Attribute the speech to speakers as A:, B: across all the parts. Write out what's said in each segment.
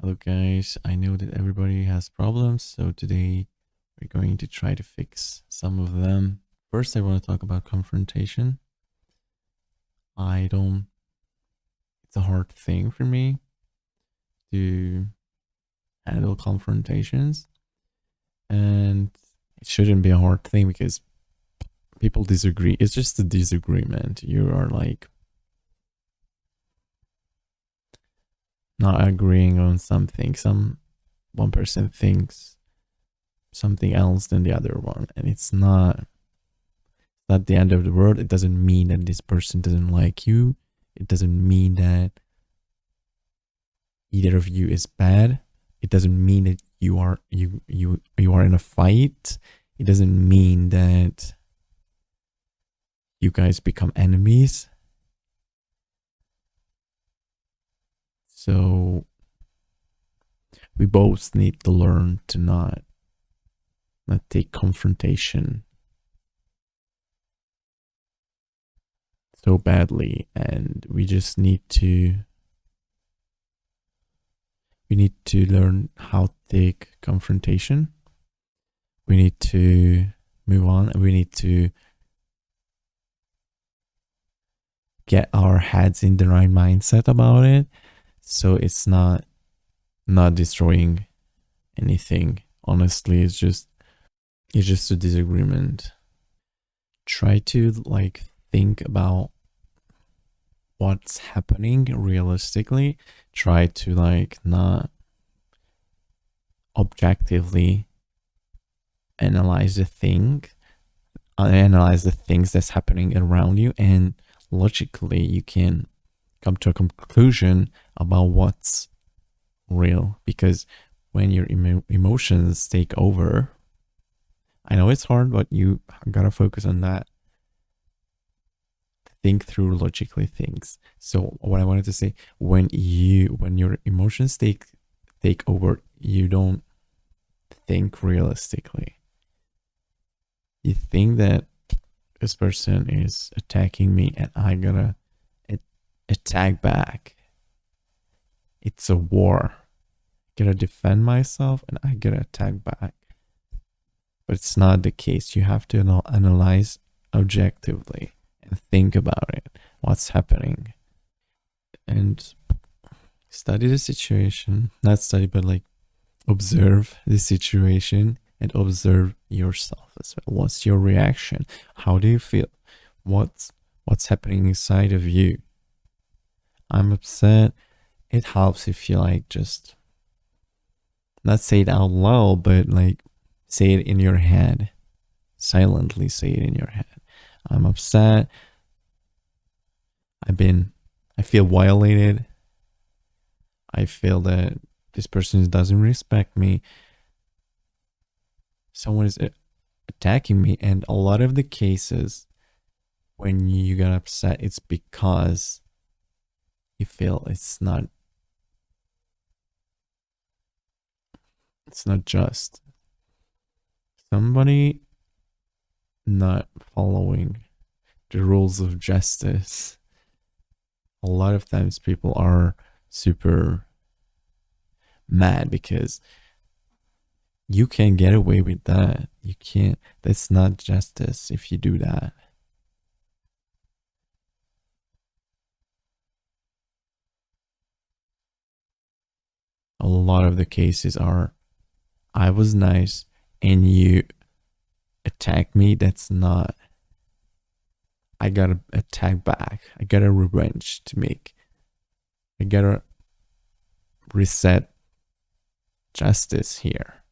A: Hello guys, I know that everybody has problems, so today we're going to try to fix some of them. First, I want to talk about confrontation. I don't, it's a hard thing for me to handle confrontations, and it shouldn't be a hard thing because people disagree. It's just a disagreement. You are like not agreeing on something. One person thinks something else than the other one, and it's not the end of the world. It doesn't mean that this person doesn't like you. It doesn't mean that either of you is bad. It doesn't mean that you are in a fight. It doesn't mean that you guys become enemies. So we both need to learn to not take confrontation so badly, and we need to learn how to take confrontation. We need to move on. We need to get our heads in the right mindset about it, so it's not destroying anything. Honestly, it's just a disagreement. Try to like think about what's happening realistically. Try to like not objectively analyze analyze the things that's happening around you, and logically you can come to a conclusion about what's real. Because when your emotions take over, I know it's hard, but you gotta focus on that. Think through logically things. So what I wanted to say, when your emotions take over, you don't think realistically. You think that this person is attacking me and I gotta attack back. It's a war. I gotta defend myself and I gotta attack back. But it's not the case. You have to analyze objectively and think about it, what's happening, and study the situation. Not study, but like observe the situation and observe yourself as well. What's your reaction? How do you feel? What's happening inside of you? I'm upset. It helps if you like just not say it out loud, but like say it in your head. Silently say it in your head. I'm upset. I feel violated. I feel that this person doesn't respect me. Someone is attacking me. And a lot of the cases when you get upset, it's because you feel it's not just somebody not following the rules of justice. A lot of times people are super mad because you can't get away with that. You can't. That's not justice if you do that. A lot of the cases are, I was nice and you attack me. That's not, I gotta attack back. I got a revenge to make. I gotta reset justice here.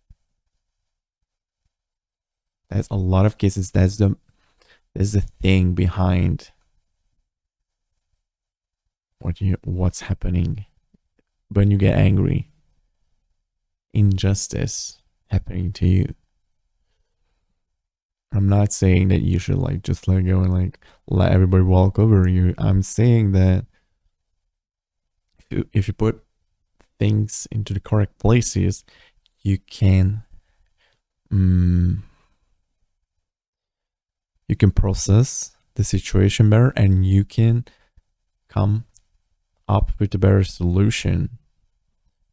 A: That's a lot of cases. That's the thing behind what's happening when you get angry. Injustice happening to you. I'm not saying that you should like just let go and like let everybody walk over you. I'm saying that if you put things into the correct places, you can you can process the situation better, and you can come up with a better solution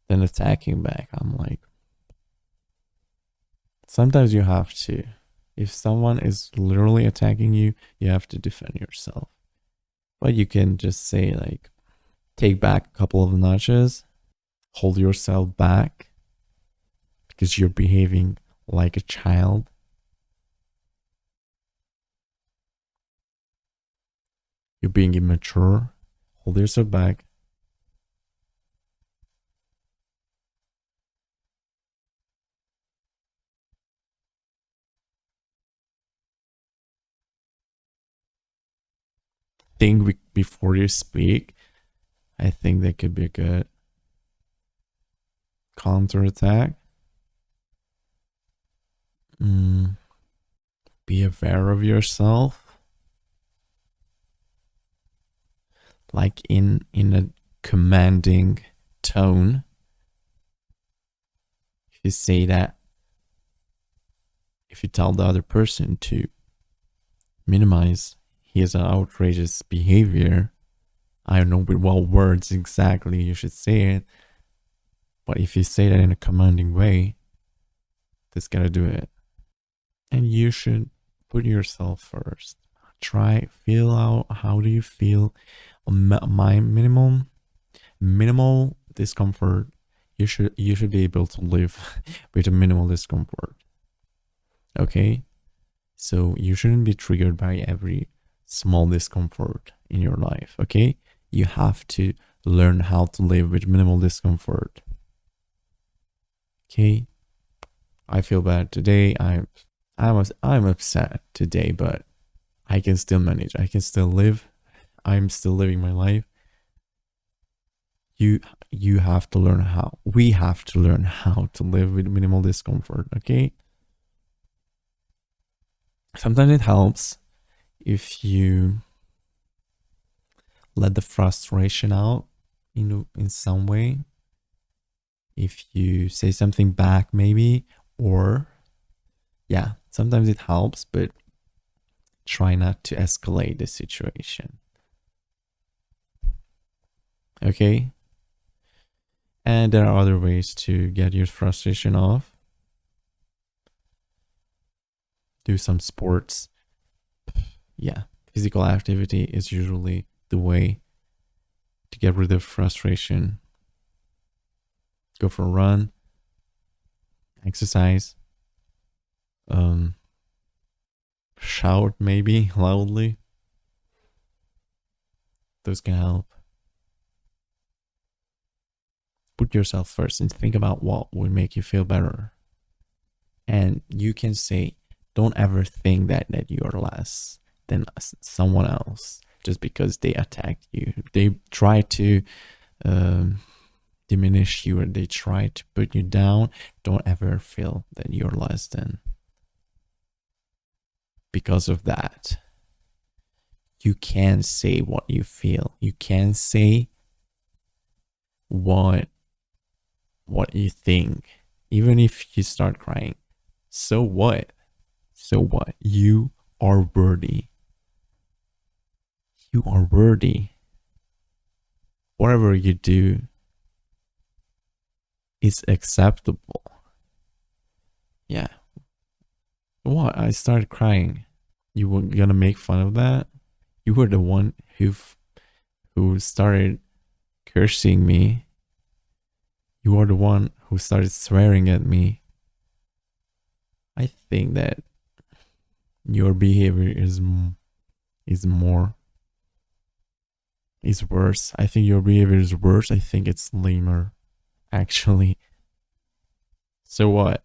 A: then attacking back. I'm like, sometimes you have to. If someone is literally attacking you, you have to defend yourself. But you can just say, like, take back a couple of notches, hold yourself back because you're behaving like a child. You're being immature. Hold yourself back. Think before you speak. I think that could be a good counterattack. Mm, be aware of yourself, like in a commanding tone. If you say that, if you tell the other person to minimize his outrageous behavior, I don't know with what words exactly you should say it, but if you say that in a commanding way, that's gotta do it. And you should put yourself first. Try, feel out how do you feel. My minimal discomfort. You should be able to live with a minimal discomfort. Okay, so you shouldn't be triggered by every small discomfort in your life. Okay, you have to learn how to live with minimal discomfort. Okay, I feel bad today. I'm upset today, but I can still manage. I can still live. I'm still living my life. You you have to learn how. We have to learn how to live with minimal discomfort, okay? Sometimes it helps if you let the frustration out in some way. If you say something back maybe, or yeah, sometimes it helps, but try not to escalate the situation. Okay? And there are other ways to get your frustration off. Do some sports. Yeah, physical activity is usually the way to get rid of frustration. Go for a run, exercise, um, shout maybe loudly. Those can help. Put yourself first and think about what would make you feel better. And you can say, don't ever think that you are less than someone else just because they attacked you. They try to um, diminish you, or they try to put you down. Don't ever feel that you're less than because of that. You can say what you feel. You can say what you think, even if you start crying. So what? So what? You are worthy. You are worthy. Whatever you do is acceptable. Yeah. What? I started crying. You were gonna make fun of that? You were the one who started cursing me. You are the one who started swearing at me. I think that your behavior is more is worse. I think your behavior is worse. I think it's lamer, actually. So what?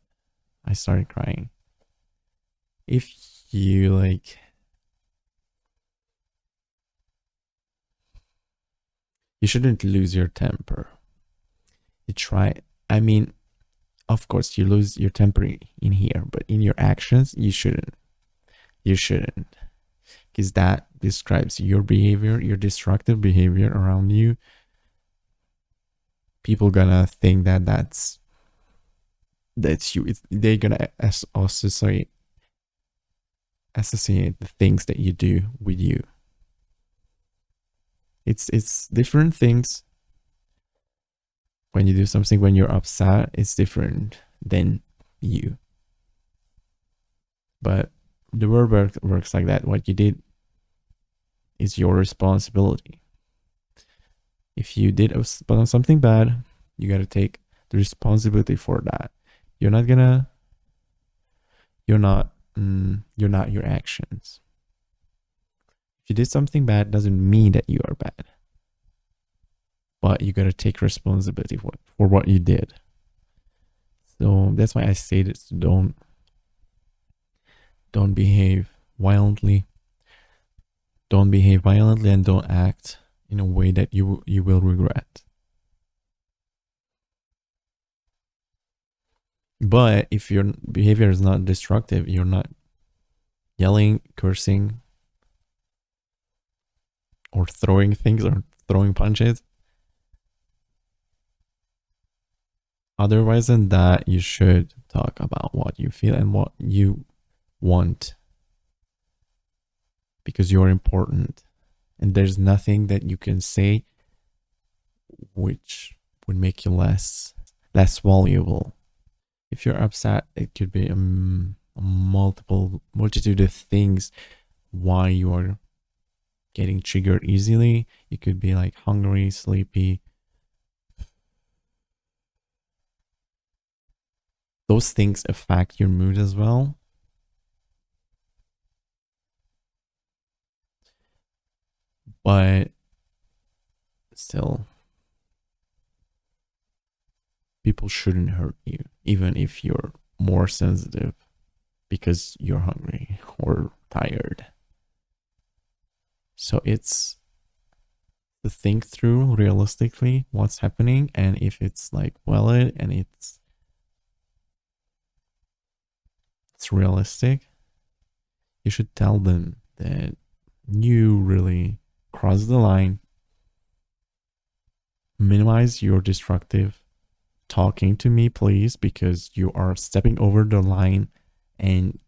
A: I started crying. If you like, you shouldn't lose your temper. You try. I mean, of course, you lose your temper in here, but in your actions, you shouldn't. You shouldn't, because that describes your behavior, your destructive behavior around you. People gonna think that that's you. They're gonna associate the things that you do with you. It's different things. When you do something when you're upset, it's different than you. But the world works like that. What you did is your responsibility. If you did something bad, you got to take the responsibility for that. You're not gonna, you're not your actions. If you did something bad, doesn't mean that you are bad. But you got to take responsibility for what you did. So that's why I say this: don't behave violently. Don't behave violently and don't act in a way that you will regret. But if your behavior is not destructive, you're not yelling, cursing, or throwing things or throwing punches. Otherwise than that, you should talk about what you feel and what you want, because you're important. And there's nothing that you can say which would make you less valuable. If you're upset, it could be a multitude of things why you are getting triggered easily. It could be like hungry, sleepy. Those things affect your mood as well. But still, people shouldn't hurt you, even if you're more sensitive because you're hungry or tired. So it's to think through realistically what's happening, and if it's like valid and it's realistic, you should tell them that you really crossed the line. Minimize your destructive talking to me, please, because you are stepping over the line and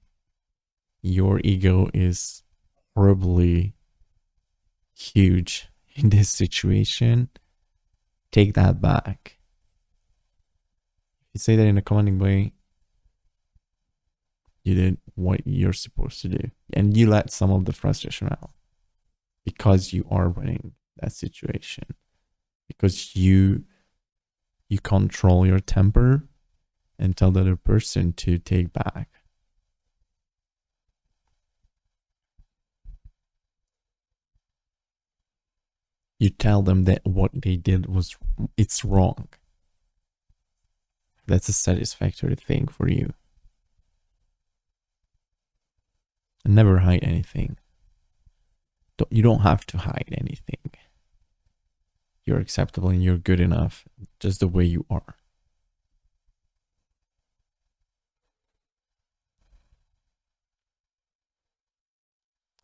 A: your ego is horribly huge in this situation. Take that back. You say that in a commanding way, you did what you're supposed to do, and you let some of the frustration out because you are winning that situation, because you control your temper and tell the other person to take back. You tell them that what they did it's wrong. That's a satisfactory thing for you. And never hide anything. You don't have to hide anything. You're acceptable and you're good enough just the way you are.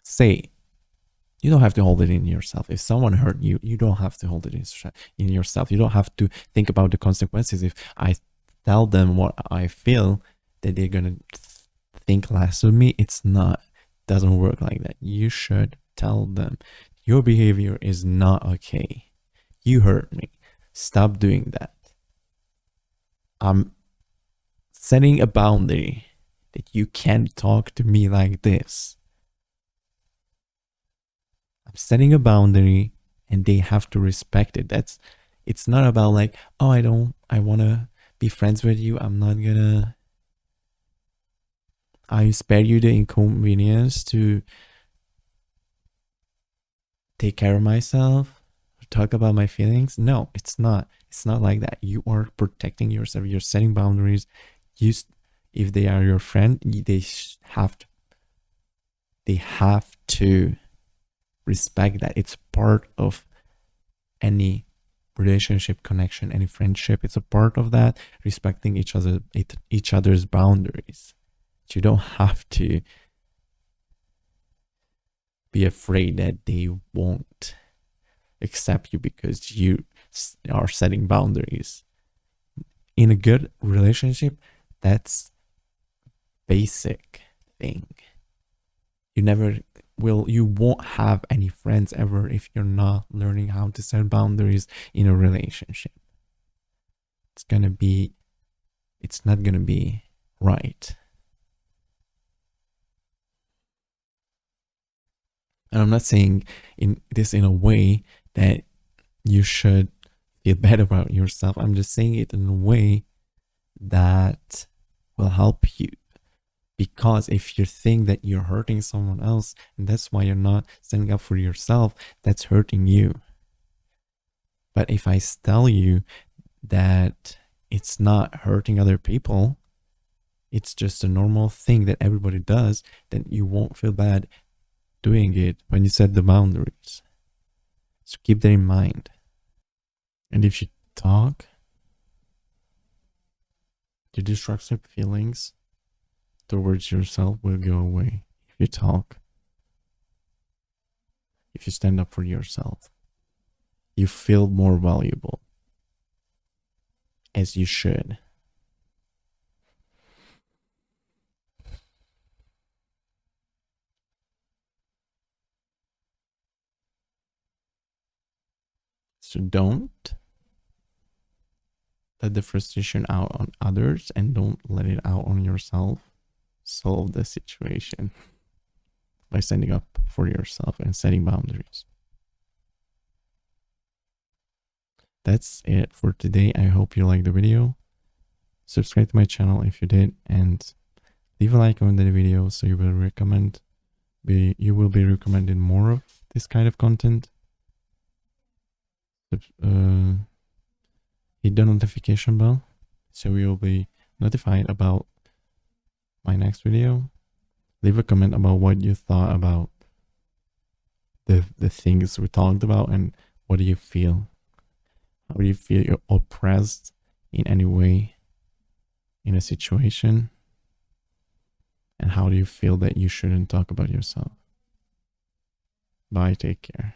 A: Say, you don't have to hold it in yourself. If someone hurt you, you don't have to hold it in yourself. You don't have to think about the consequences. If I tell them what I feel, that they're going to think less of me. It's not. It doesn't work like that. You should tell them your behavior is not okay. You hurt me. Stop doing that. I'm setting a boundary that you can't talk to me like this. I'm setting a boundary and they have to respect it. It's not about like, oh, I want to be friends with you. I spare you the inconvenience to take care of myself, talk about my feelings. No, it's not. It's not like that. You are protecting yourself. You're setting boundaries. If they are your friend, they have to respect that. It's part of any relationship, connection, any friendship. It's a part of that, respecting each other's boundaries. You don't have to be afraid that they won't accept you because you are setting boundaries. In a good relationship, that's basic thing. You won't have any friends ever if you're not learning how to set boundaries in a relationship. it's not gonna be right. And I'm not saying in a way that you should feel bad about yourself. I'm just saying it in a way that will help you. Because if you think that you're hurting someone else and that's why you're not standing up for yourself, that's hurting you. But if I tell you that it's not hurting other people, it's just a normal thing that everybody does, then you won't feel bad doing it when you set the boundaries. So keep that in mind. And if you talk, your destructive feelings towards yourself will go away. If you talk, if you stand up for yourself, you feel more valuable, as you should. So don't let the frustration out on others and don't let it out on yourself. Solve the situation by standing up for yourself and setting boundaries. That's it for today. I hope you liked the video. Subscribe to my channel if you did, and leave a like on the video so you will be recommended more of this kind of content. Hit the notification bell so you'll be notified about my next video. Leave a comment about what you thought about the things we talked about, and what do you feel? How do you feel you're oppressed in any way in a situation? And how do you feel that you shouldn't talk about yourself? Bye, take care.